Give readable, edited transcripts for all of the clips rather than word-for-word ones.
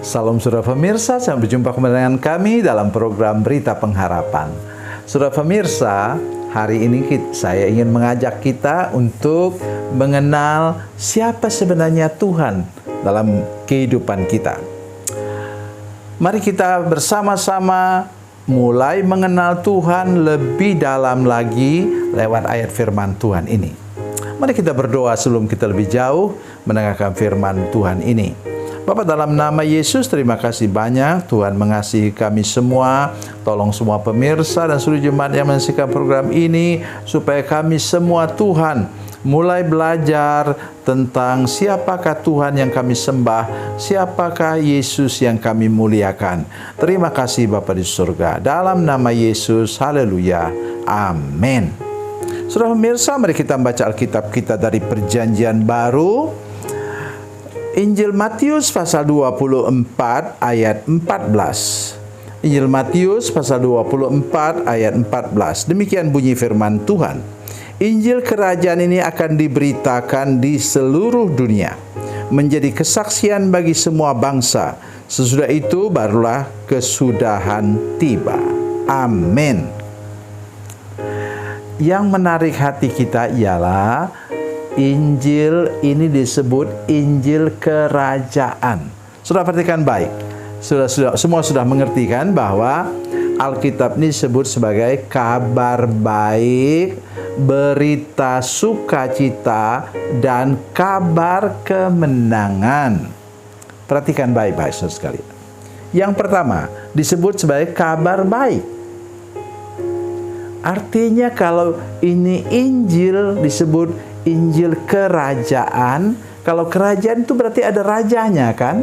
Salam saudara pemirsa, sampai jumpa kembali dengan kami dalam program Berita Pengharapan. Saudara pemirsa, hari ini saya ingin mengajak kita untuk mengenal siapa sebenarnya Tuhan dalam kehidupan kita. Mari kita bersama-sama mulai mengenal Tuhan lebih dalam lagi lewat ayat firman Tuhan ini. Mari kita berdoa sebelum kita lebih jauh mendengarkan firman Tuhan ini. Bapa, dalam nama Yesus, terima kasih banyak Tuhan mengasihi kami semua. Tolong semua pemirsa dan seluruh jemaat yang menyaksikan program ini, supaya kami semua Tuhan mulai belajar tentang siapakah Tuhan yang kami sembah, siapakah Yesus yang kami muliakan. Terima kasih Bapa di surga. Dalam nama Yesus, haleluya, amin. Saudara pemirsa, mari kita membaca Alkitab kita dari Perjanjian Baru. Injil Matius pasal 24 ayat 14. Injil Matius pasal 24 ayat 14. Demikian bunyi firman Tuhan. Injil kerajaan ini akan diberitakan di seluruh dunia, menjadi kesaksian bagi semua bangsa. Sesudah itu barulah kesudahan tiba. Amin. Yang menarik hati kita ialah Injil ini disebut Injil kerajaan. Sudah perhatikan baik. Semua sudah mengerti kan bahwa Alkitab ini disebut sebagai kabar baik, berita sukacita, dan kabar kemenangan. Perhatikan baik-baik saudara sekalian. Yang pertama disebut sebagai kabar baik. Artinya kalau ini Injil disebut Injil kerajaan. Kalau kerajaan itu berarti ada rajanya kan?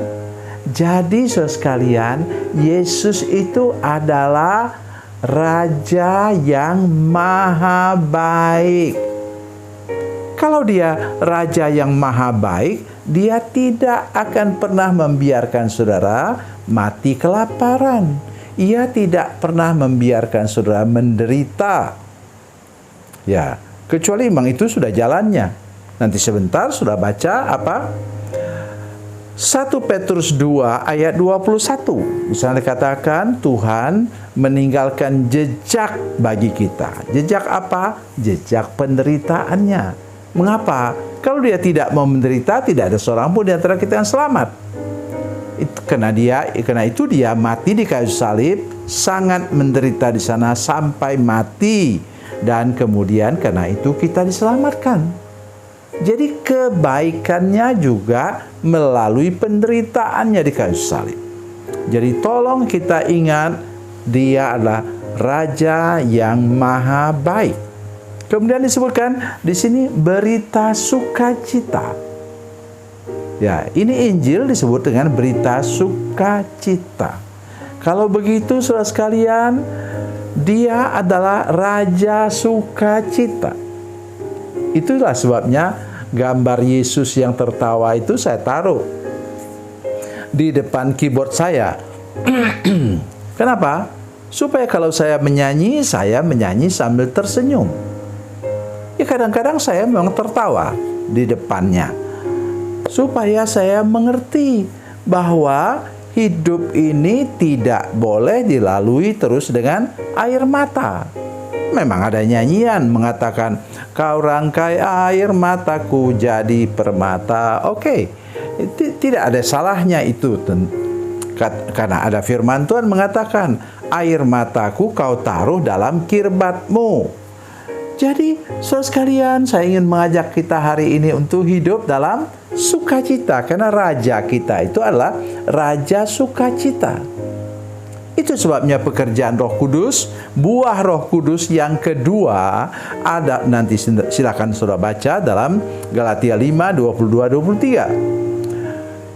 Jadi saudara sekalian, Yesus itu adalah Raja yang maha baik. Kalau dia Raja yang maha baik, dia tidak akan pernah membiarkan saudara mati kelaparan. Ia tidak pernah membiarkan saudara menderita. Ya, kecuali memang itu sudah jalannya. Nanti sebentar sudah baca apa? 1 Petrus 2 ayat 21. Di sana dikatakan Tuhan meninggalkan jejak bagi kita. Jejak apa? Jejak penderitaannya. Mengapa? Kalau dia tidak mau menderita, tidak ada seorang pun di antara kita yang selamat. Karena itu dia mati di kayu salib, sangat menderita di sana sampai mati. Dan kemudian karena itu kita diselamatkan. Jadi kebaikannya juga melalui penderitaannya di kayu salib. Jadi tolong kita ingat, dia adalah Raja yang maha baik. Kemudian disebutkan di sini berita sukacita. Ya, ini Injil disebut dengan berita sukacita. Kalau begitu saudara sekalian, dia adalah Raja sukacita. Itulah sebabnya gambar Yesus yang tertawa itu saya taruh di depan keyboard saya. Kenapa? Supaya kalau saya menyanyi sambil tersenyum. Ya, kadang-kadang saya memang tertawa di depannya, supaya saya mengerti bahwa hidup ini tidak boleh dilalui terus dengan air mata. Memang ada nyanyian mengatakan, kau rangkai air mataku jadi permata. Oke, tidak ada salahnya itu. Karena ada firman Tuhan mengatakan, air mataku kau taruh dalam kirbatmu. Jadi, saudara sekalian, saya ingin mengajak kita hari ini untuk hidup dalam sukacita. Karena Raja kita itu adalah Raja sukacita. Itu sebabnya pekerjaan Roh Kudus, buah Roh Kudus yang kedua ada, nanti silakan saudara baca dalam Galatia 5, 22,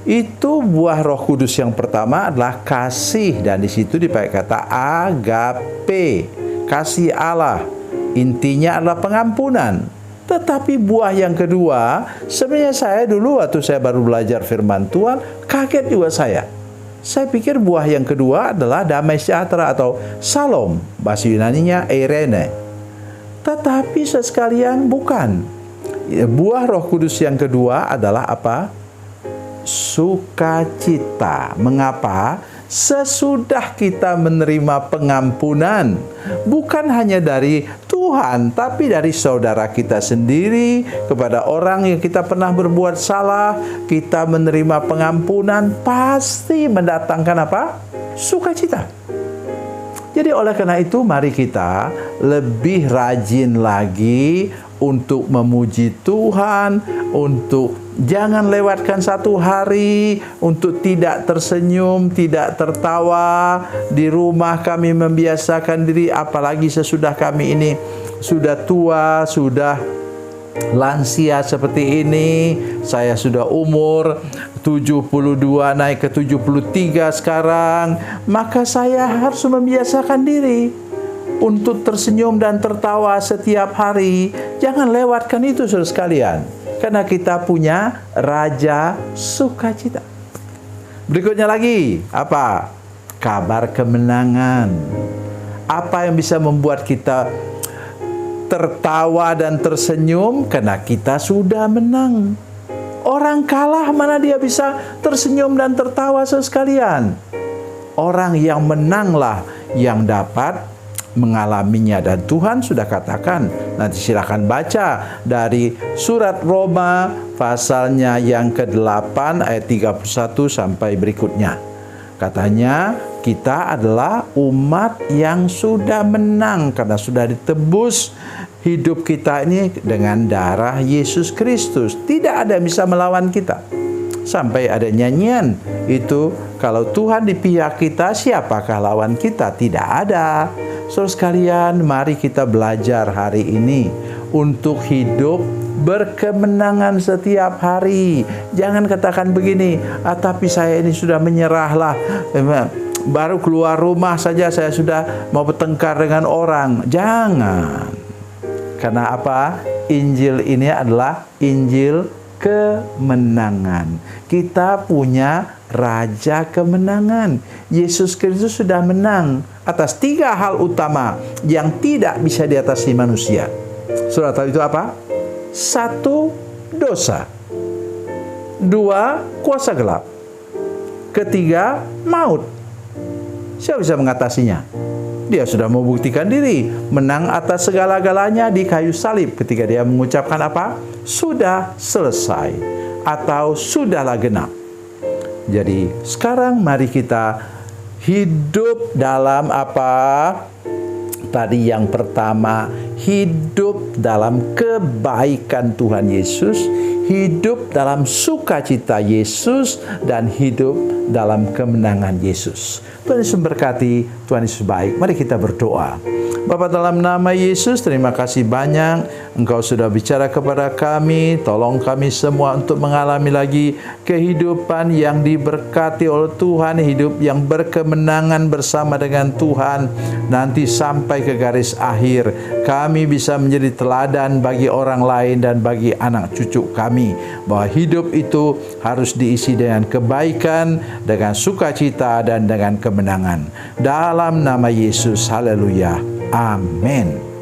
23. Itu buah Roh Kudus yang pertama adalah kasih, dan di situ dipakai kata agape, kasih Allah. Intinya adalah pengampunan. Tetapi buah yang kedua, sebenarnya saya dulu waktu saya baru belajar firman Tuhan, kaget juga saya. Saya pikir buah yang kedua adalah damai sejahtera atau Shalom, bahasa Yunaninya eirene. Tetapi sekalian bukan. Buah Roh Kudus yang kedua adalah apa? sukacita. Mengapa? Sesudah kita menerima pengampunan, bukan hanya dari Tuhan, tapi dari saudara kita sendiri, kepada orang yang kita pernah berbuat salah, kita menerima pengampunan, pasti mendatangkan apa? Sukacita. Jadi oleh karena itu, mari kita lebih rajin lagi untuk memuji Tuhan, untuk jangan lewatkan satu hari untuk tidak tersenyum, tidak tertawa. Di rumah kami membiasakan diri, apalagi sesudah kami ini sudah tua, sudah lansia seperti ini. Saya sudah umur 72 naik ke 73 sekarang. Maka saya harus membiasakan diri untuk tersenyum dan tertawa setiap hari. Jangan lewatkan itu, saudara sekalian. Karena kita punya Raja Sukacita. Berikutnya lagi, apa? Kabar kemenangan. Apa yang bisa membuat kita tertawa dan tersenyum? Karena kita sudah menang. Orang kalah mana dia bisa tersenyum dan tertawa, saudara sekalian? Orang yang menanglah yang dapat mengalaminya, dan Tuhan sudah katakan, nanti silakan baca dari surat Roma pasalnya yang ke-8 ayat 31 sampai berikutnya. Katanya kita adalah umat yang sudah menang karena sudah ditebus hidup kita ini dengan darah Yesus Kristus. Tidak ada yang bisa melawan kita. Sampai ada nyanyian itu, kalau Tuhan di pihak kita, siapakah lawan kita? Tidak ada. Saudara sekalian, mari kita belajar hari ini untuk hidup berkemenangan setiap hari. Jangan katakan begini, tapi saya ini sudah menyerahlah. Baru keluar rumah saja saya sudah mau bertengkar dengan orang. Jangan. Karena apa? Injil ini adalah Injil kemenangan. Kita punya Raja kemenangan. Yesus Kristus sudah menang atas 3 hal utama yang tidak bisa diatasi manusia. Saudara tahu itu apa? 1, dosa. 2, kuasa gelap. 3, maut. Siapa bisa mengatasinya? Dia sudah membuktikan diri, menang atas segala-galanya di kayu salib ketika dia mengucapkan apa? Sudah selesai atau sudahlah genap. Jadi sekarang mari kita hidup dalam apa? Tadi yang pertama, hidup dalam kebaikan Tuhan Yesus, hidup dalam sukacita Yesus, dan hidup dalam kemenangan Yesus. Tuhan Yesus memberkati, Tuhan Yesus baik. Mari kita berdoa. Bapa, dalam nama Yesus, terima kasih banyak Engkau sudah bicara kepada kami. Tolong kami semua untuk mengalami lagi kehidupan yang diberkati oleh Tuhan, hidup yang berkemenangan bersama dengan Tuhan. Nanti sampai ke garis akhir, kami bisa menjadi teladan bagi orang lain dan bagi anak cucu kami, bahwa hidup itu harus diisi dengan kebaikan, dengan sukacita, dan dengan kemenangan. Dalam nama Yesus, haleluya. Amin.